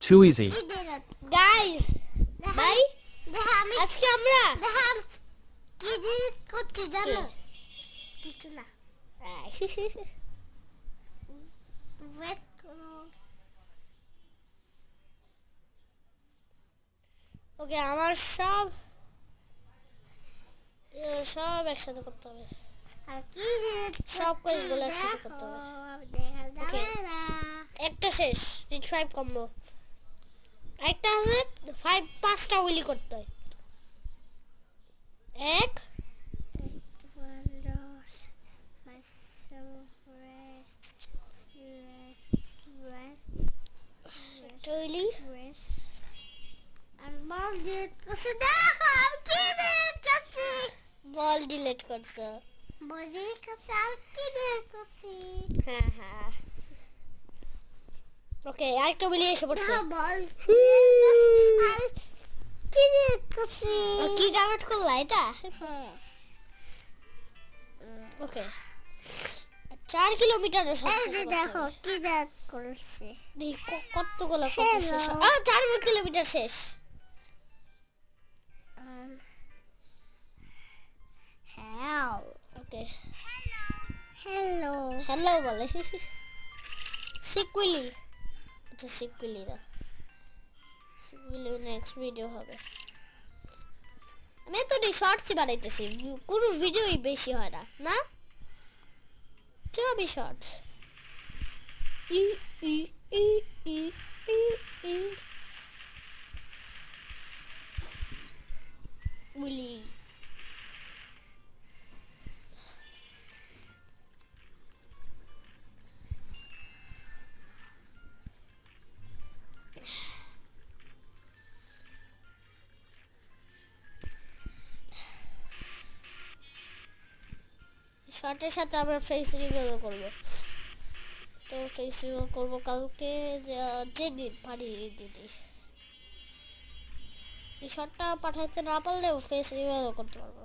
Too easy. Guys ভাই আজকে আমরা কি ডিলিট করতে জানো? কিছু না। ওয়েট করো। ওকে আমার সব একসাথে করতে হবে। আর কি ডিলিট সব কাজগুলো একসাথে করতে হবে। দেখা যাবে না। একটা শেষ রিচ 5 কম্বো। একটা আছে 5টা উইলি করতে হয়। এক উইলি আর বল ডিলিট করছে। দেখো আমি কি ডিলিট করছি। বল ডিলিট করছো। বল ডিলিট করছে আর কি ডিলিট করছি। হ্যাঁ ওকে আরেকটা উইলি এসে পড়ছে। দেখো বল ডিলিট করছি আর কি ডিলিট করছি। কি ডাউনলোড করলা এটা? ওকে 4 কিলোমিটারের এই যে দেখো কি ডিলিট করছি। দেখি কতগুলো কত শেষ। 4 কিলোমিটার শেষ। হ্যাঁ ওকে হ্যালো হ্যালো বলে সিকুইলি। আচ্ছা সিকুইলি নেক্সট ভিডিও হবে। আমি তো শর্টসই বানাইতেছি, কোনো ভিডিওই বেশি হয় না না সবই শর্টস। ই ই ই ই ই ই উইলি শর্টের সাথে আমরা ফেস রিভিউ করব। তো ফেস রিভিউ করব কালকে, যেদিন পারি দিদি। এই শর্টটা পাঠাইতে না পারলেও ফেস রিভিউ করতে পারবো।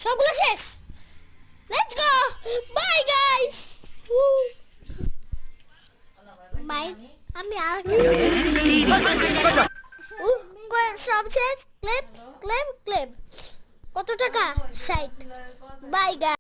সবগুলো শেষ। Let's go bye guys. Bye আমি আর সব শেষ। ক্লেম কত টাকা? 60। Bye guys.